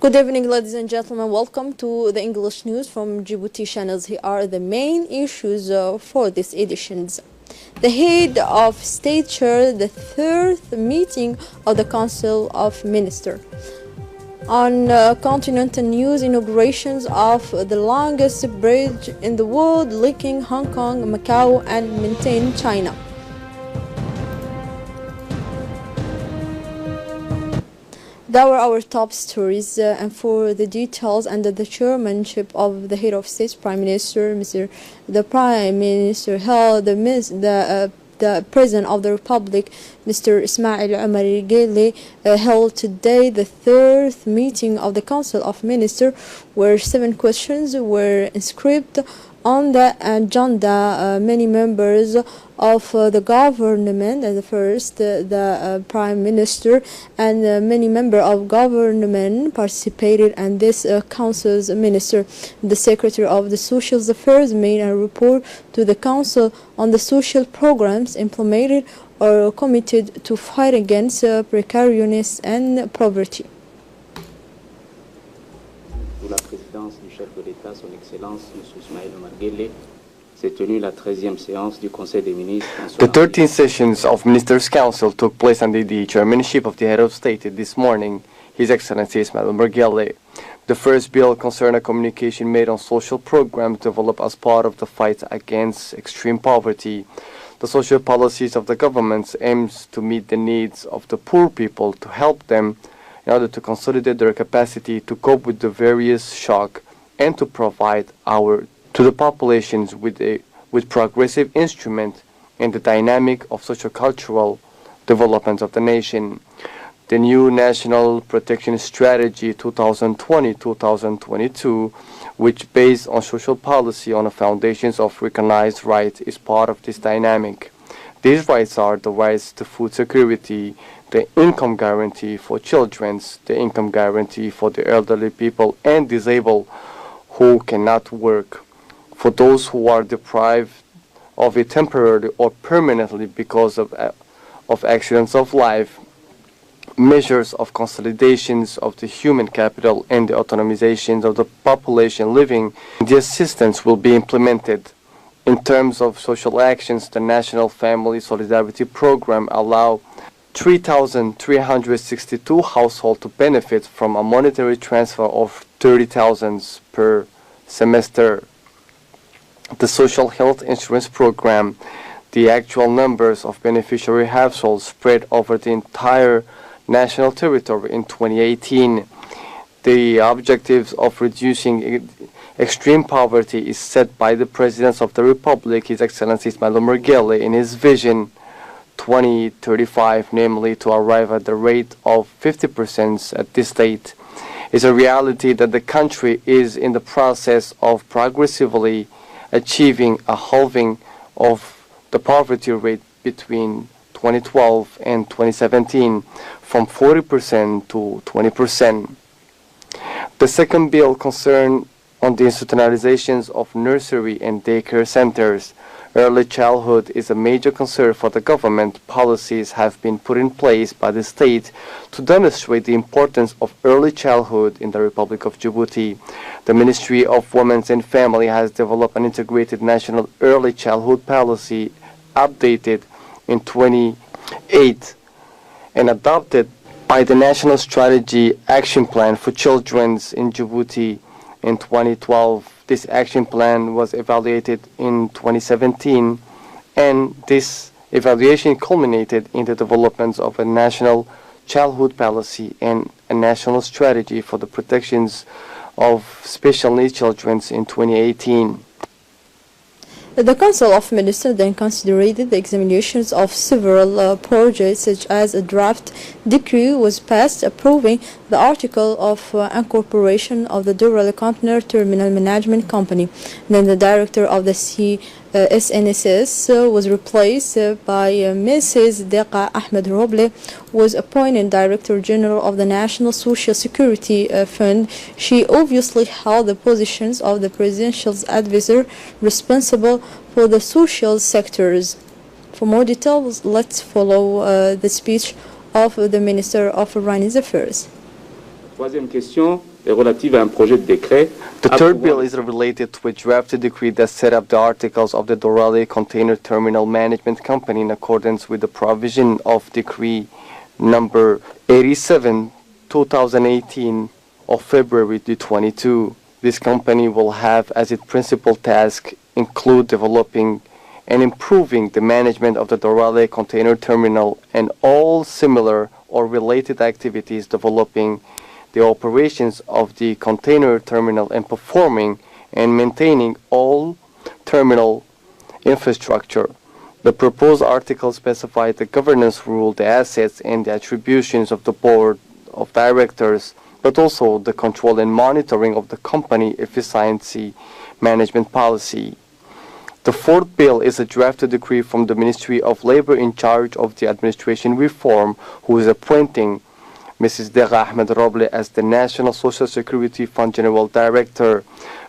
Good evening, ladies and gentlemen. Welcome to the English news from Djibouti channels. Here are the main issues for this edition. The head of state chaired the third meeting of the Council of Ministers. On continental news, inaugurations of the longest bridge in the world linking Hong Kong, Macau, and maintain China. That were our top stories, and for the details under the chairmanship of the head of state, Prime Minister, the Prime Minister held the President of the Republic, Mr. Ismail Omar Guelleh, held today the third meeting of the Council of Ministers, where 7 questions were inscribed on the agenda. Many members of the government, and the Prime Minister and many members of government participated, and this Council's Minister. The Secretary of the Social Affairs made a report to the Council on the social programs implemented or committed to fight against precariousness and poverty. Sous la présidence du chef de l'État, son Excellence M. Ismail Omar Guelleh, s'est tenue la 13e séance du Conseil des ministres. The 13th sessions of Ministers' Council took place under the chairmanship of the head of state this morning, His Excellency Ismail Omar Guelleh. The first bill concerned a communication made on social programs developed as part of the fight against extreme poverty. The social policies of the government aims to meet the needs of the poor people, to help them in order to consolidate their capacity to cope with the various shocks and to provide to the populations with progressive instrument in the dynamic of socio-cultural development of the nation. The new National Protection Strategy 2020-2022, which based on social policy on the foundations of recognized rights, is part of this dynamic. These rights are the rights to food security, the income guarantee for children, the income guarantee for the elderly people and disabled who cannot work, for those who are deprived of it temporarily or permanently because of accidents of life, measures of consolidations of the human capital and the autonomizations of the population living. The assistance will be implemented. In terms of social actions, the National Family Solidarity Program allows 3,362 households to benefit from a monetary transfer of 30,000 per semester. The Social Health Insurance Program, the actual numbers of beneficiary households spread over the entire national territory in 2018. The objectives of reducing extreme poverty is set by the President of the Republic, His Excellency Ismail Omar Guelleh, in his vision 2035, namely to arrive at the rate of 50% at this date. It's a reality that the country is in the process of progressively achieving a halving of the poverty rate between 2012 and 2017 from 40% to 20%. The second bill concerned on the institutionalizations of nursery and daycare centers. Early childhood is a major concern for the government. Policies have been put in place by the state to demonstrate the importance of early childhood in the Republic of Djibouti. The Ministry of Women and Family has developed an integrated national early childhood policy updated in 2008 and adopted by the National Strategy Action Plan for Children in Djibouti in 2012. This action plan was evaluated in 2017, and this evaluation culminated in the development of a national childhood policy and a national strategy for the protections of special needs children in 2018. The Council of Ministers then considered the examinations of several projects, such as a draft decree was passed approving the article of incorporation of the Dural Container Terminal Management Company. Then the director of the SNSS was replaced by Mrs. Deqa Ahmed Roble, was appointed Director General of the National Social Security Fund. She obviously held the positions of the Presidential Advisor responsible for the social sectors. For more details, let's follow the speech of the Minister of Foreign Affairs. Troisième question. est relative à un projet de décret. The third bill is related to a drafted decree that set up the articles of the Dorale Container Terminal Management Company in accordance with the provision of Decree number 87, 2018 of February 22. This company will have as its principal task include developing and improving the management of the Dorale Container Terminal and all similar or related activities, developing the operations of the container terminal and performing and maintaining all terminal infrastructure. The proposed article specifies the governance rule, the assets and the attributions of the board of directors, but also the control and monitoring of the company efficiency management policy. The fourth bill is a drafted decree from the Ministry of Labor in charge of the administration reform, who is appointing Mrs. Degha Ahmed Roble as the National Social Security Fund General Director,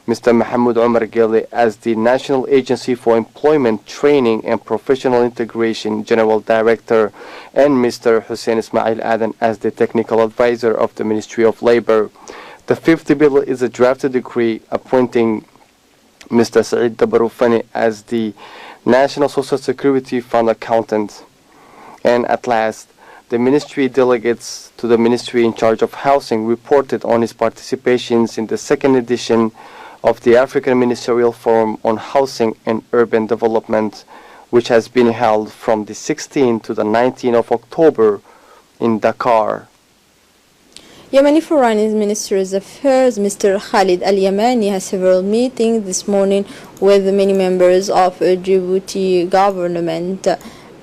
Mr. Mahmoud Omar Gele as the National Agency for Employment, Training and Professional Integration General Director, and Mr. Hussein Ismail Adan as the Technical Advisor of the Ministry of Labor. The fifth bill is a drafted decree appointing Mr. Saeed Dabarufani as the National Social Security Fund Accountant. And at last, the ministry delegates to the ministry in charge of housing reported on his participations in the second edition of the African Ministerial Forum on Housing and Urban Development, which has been held from the 16th to the 19th of October in Dakar. Yemeni Foreign Minister's Affairs, Mr. Khalid Al-Yamani, has several meetings this morning with many members of Djibouti government.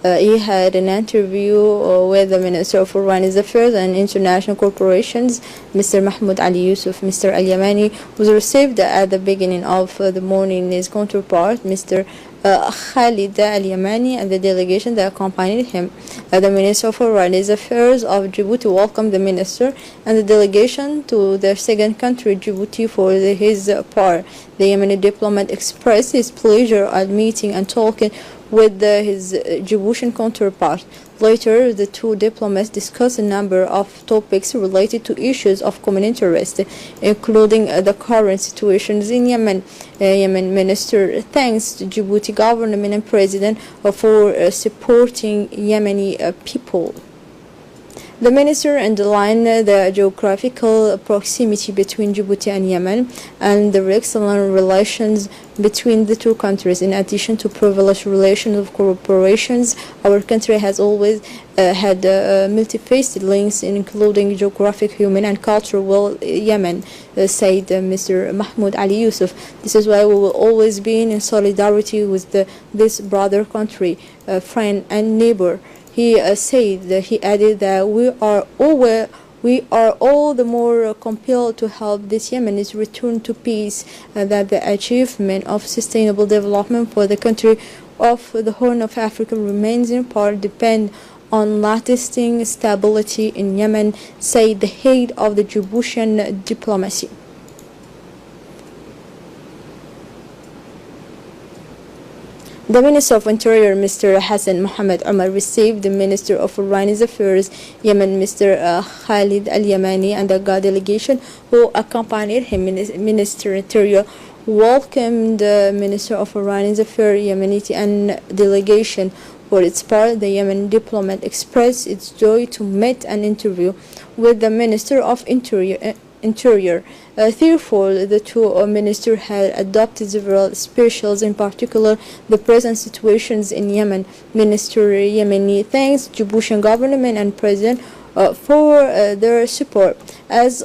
He had an interview with the Minister of Foreign Affairs and International Corporations, Mr. Mahmoud Ali Yusuf. Mr. Al-Yamani was received at the beginning of the morning. His counterpart, Mr. Khalid Al-Yamani, and the delegation that accompanied him. The Minister of Foreign Affairs of Djibouti welcomed the minister and the delegation to their second country, Djibouti, for his part. The Yemeni diplomat expressed his pleasure at meeting and talking with his Djiboutian counterpart. Later, the two diplomats discussed a number of topics related to issues of common interest, including the current situations in Yemen. Yemen minister thanks the Djibouti government and president for supporting Yemeni people. The minister underlined the geographical proximity between Djibouti and Yemen and the excellent relations between the two countries. In addition to privileged relations of cooperations, our country has always had multifaceted links, including geographic, human, and cultural Yemen, said Mr. Mahmoud Ali Yusuf. This is why we will always be in solidarity with this brother country, friend, and neighbor. He he added that we are all the more compelled to help this Yemenis return to peace, and that the achievement of sustainable development for the country of the Horn of Africa remains in part depend on lasting stability in Yemen, said the head of the Djiboutian diplomacy. The Minister of Interior, Mr. Hassan Mohammed Omar, received the Minister of Foreign Affairs, Yemen, Mr. Khalid Al-Yamani, and the delegation who accompanied him. Minister Interior welcomed the Minister of Foreign Affairs, Yemenite, and delegation. For its part, the Yemen diplomat expressed its joy to meet an interview with the Minister of Interior. Therefore, the two ministers had adopted several specials, in particular the present situations in Yemen. Minister Yemeni thanks Djiboutian government and president for their support. As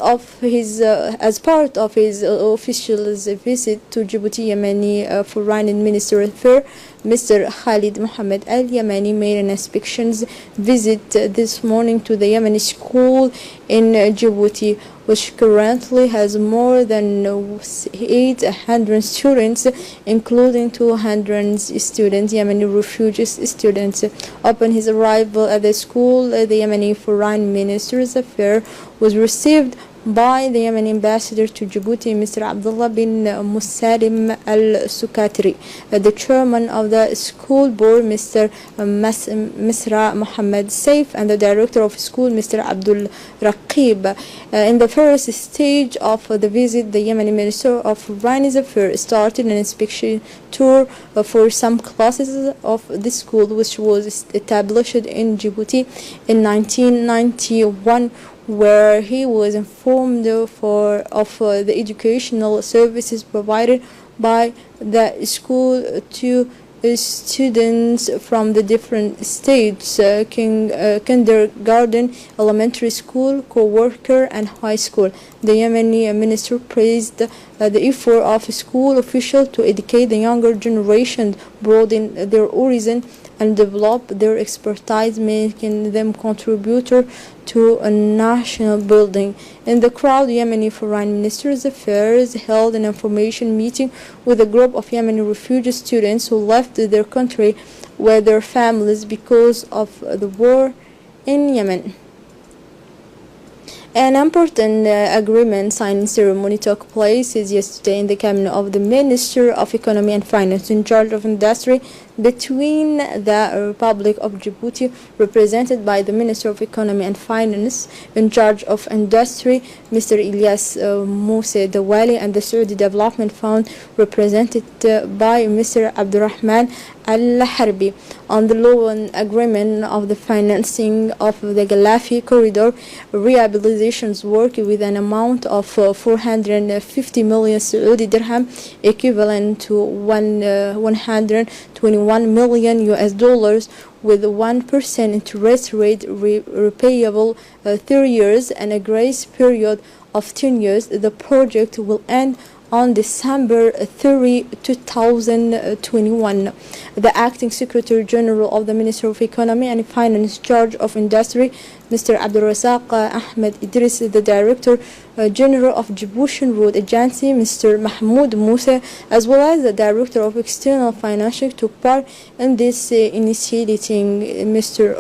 part of his official visit to Djibouti, Yemeni Foreign Minister Affairs, Mr. Khalid Mohammed Al-Yamani made an inspection visit this morning to the Yemeni school in Djibouti, which currently has more than 800 students, including 200 students, Yemeni refugees students. Upon his arrival at the school, the Yemeni Foreign Minister's Affairs was received by the Yemeni ambassador to Djibouti, Mr. Abdullah bin Musalim al-Sukatri, the chairman of the school board, Mr. Misra Mohammed Saif, and the director of school, Mr. Abdul Raqib. In the first stage of the visit, the Yemeni Minister of Foreign Affairs started an inspection tour for some classes of the school, which was established in Djibouti in 1991, where he was informed of the educational services provided by the school to students from the different stages, kindergarten, elementary school, co-worker, and high school. The Yemeni minister praised the effort of school officials to educate the younger generation, broaden their horizon, and develop their expertise, making them contributor to a national building. In the crowd, Yemeni Foreign Minister's Affairs held an information meeting with a group of Yemeni refugee students who left their country with their families because of the war in Yemen. An important agreement signing ceremony took place yesterday in the cabinet of the Minister of Economy and Finance in charge of industry between the Republic of Djibouti, represented by the Minister of Economy and Finance in charge of industry, Mr. Ilyas Mousse Dawali, and the Saudi Development Fund, represented by Mr. Abdurrahman Al-Harbi, on the loan agreement of the financing of the Galafi corridor rehabilitations work with an amount of 450 million Saudi dirham, equivalent to 121 million US dollars, with 1% interest rate repayable 3 years and a grace period of 10 years. The project will end on December 30, 2021. The Acting Secretary General of the Ministry of Economy and Finance, charge of Industry, Mr. Abdul Razak Ahmed Idris, the Director General of Djiboutian Road Agency, Mr. Mahmoud Moussa, as well as the Director of External Financial, took part in this initiating, Mr.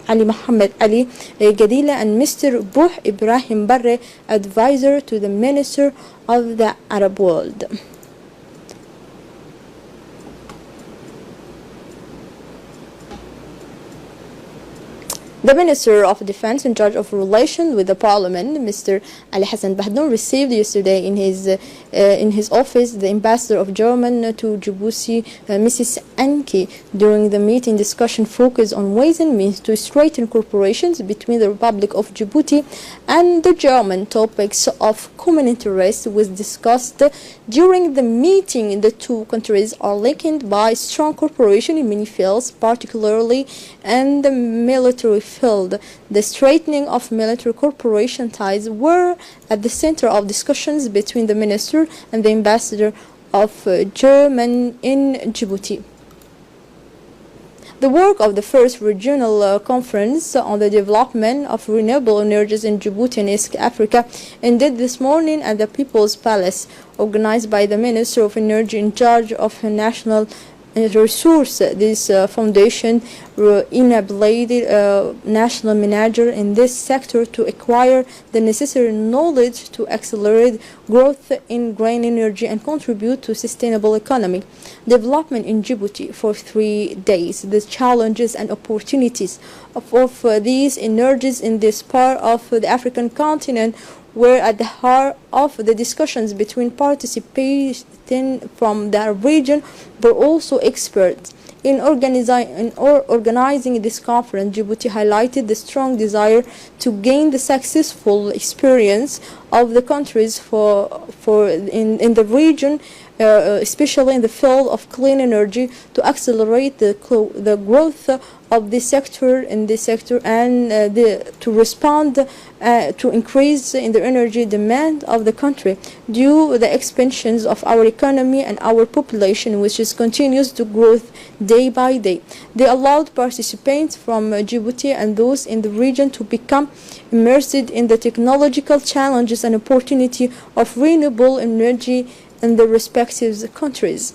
Ali Mohammed Ali Gadila and Mr. Buh Ibrahim Barre, advisor to the Minister of the Arab world. The Minister of Defense in charge of relations with the Parliament, Mr. Ali Hassan Bahdoun, received yesterday in his office the Ambassador of Germany to Djibouti, Mrs. Anki. During the meeting, discussion focused on ways and means to strengthen cooperations between the Republic of Djibouti and the German. Topics of common interest was discussed during the meeting. The two countries are linked by strong cooperation in many fields, particularly in the military field. The straightening of military cooperation ties were at the center of discussions between the minister and the ambassador of Germany in Djibouti. The work of the first regional conference on the development of renewable energies in Djibouti and East Africa ended this morning at the People's Palace, organized by the Minister of Energy in charge of national resource. This foundation enabled national manager in this sector to acquire the necessary knowledge to accelerate growth in green energy and contribute to sustainable economic development in Djibouti. For 3 days, the challenges and opportunities of these energies in this part of the African continent were at the heart of the discussions between participants from the region, but also experts. In organizing this conference, Djibouti highlighted the strong desire to gain the successful experience of the countries in the region, especially in the field of clean energy, to accelerate the growth of this sector and to respond to increase in the energy demand of the country due to the expansions of our economy and our population, which continues to grow day by day. They allowed participants from Djibouti and those in the region to become immersed in the technological challenges and opportunity of renewable energy in the respective countries.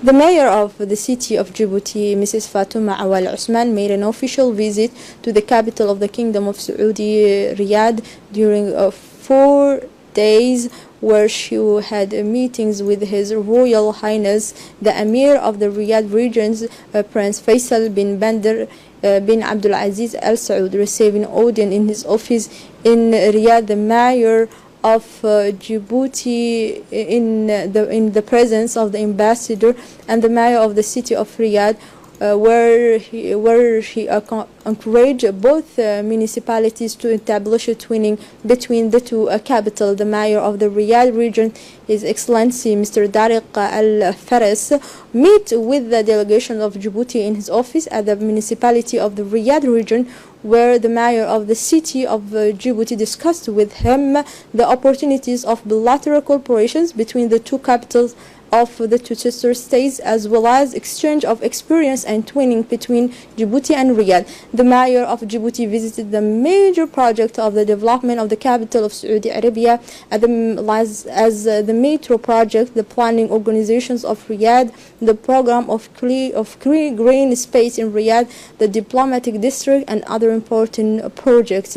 The mayor of the city of Djibouti, Mrs. Fatouma Awal Osman, made an official visit to the capital of the Kingdom of Saudi, Riyadh, during 4 days, where she had meetings with His Royal Highness the Emir of the Riyadh regions, Prince Faisal bin Bandar bin Abdul Aziz Al Saud, receiving audience in his office in Riyadh. The mayor of Djibouti, in the presence of the ambassador and the mayor of the city of Riyadh, where he encouraged both municipalities to establish a twinning between the two capitals. The mayor of the Riyadh region, His Excellency Mr. Tariq Al Faras, met with the delegation of Djibouti in his office at the municipality of the Riyadh region, where the mayor of the city of Djibouti discussed with him the opportunities of bilateral cooperations between the two capitals of the two sister states, as well as exchange of experience and twinning between Djibouti and Riyadh. The mayor of Djibouti visited the major project of the development of the capital of Saudi Arabia, as the metro project, the planning organizations of Riyadh, the program of green space in Riyadh, the diplomatic district, and other important projects.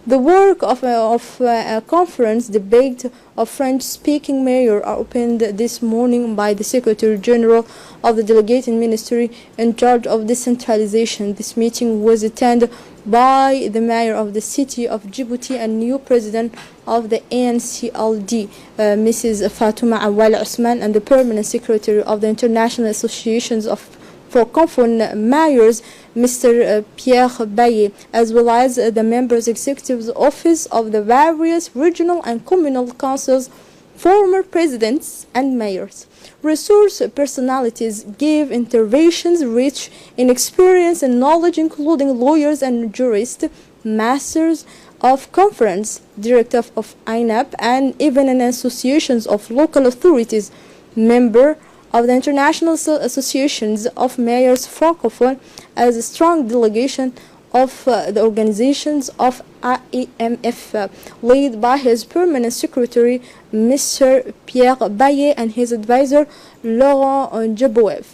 The work of a conference debate of French-speaking mayor are opened this morning by the Secretary General of the Delegated Ministry in charge of decentralization. This meeting was attended by the mayor of the city of Djibouti and new president of the ANCLD, Mrs. Fatouma Awal Osman, and the permanent secretary of the International Associations for Francophone Mayors, Mr. Pierre Baillet, as well as the members' executive office of the various regional and communal councils, former presidents and mayors. Resource personalities gave interventions rich in experience and knowledge, including lawyers and jurists, masters of conference, director of INAP, and even an associations of local authorities, member of the International Associations of Mayors Francophone, as a strong delegation of the organizations of IEMF, led by his permanent secretary, Mr. Pierre Baillet, and his advisor, Laurent Djabouev.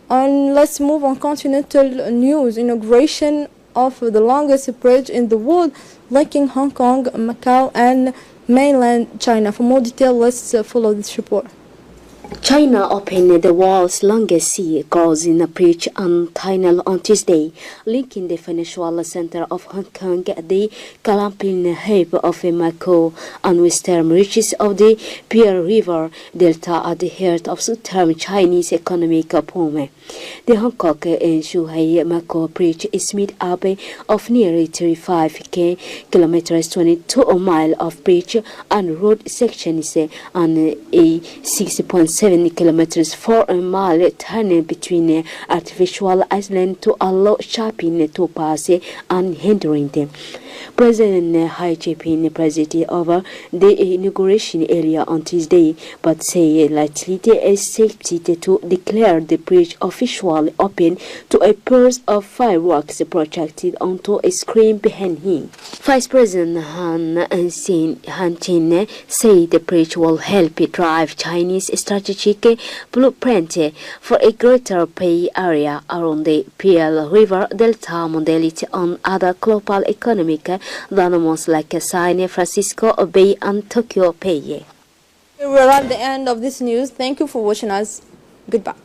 Let's move on continental news. Inauguration of the longest bridge in the world, linking Hong Kong, Macau, and mainland China. For more detail, let's follow this report. China opened the world's longest sea crossing bridge on Tainan on Tuesday, linking the financial center of Hong Kong, the Kalampin hub of Macau, and western reaches of the Pearl River Delta at the heart of southern Chinese economic boom. The Hong Kong and Shanghai-Macau bridge is made up of nearly 35 kilometers, 22 miles of bridge and road sections, and a 6.7 kilometers 4 mile tunnel between artificial islands to allow shipping to pass unhindered. President Xi Jinping presided over the inauguration area on Tuesday, but said likely it is safe to declare the bridge officially open to a burst of fireworks projected onto a screen behind him. Vice President Han Jin said the bridge will help drive Chinese strategic blueprint for a greater Bay Area around the Pearl River Delta modality on other global economic dynamos like San Francisco Bay and Tokyo Bay. We're at the end of this news. Thank you for watching us. Goodbye.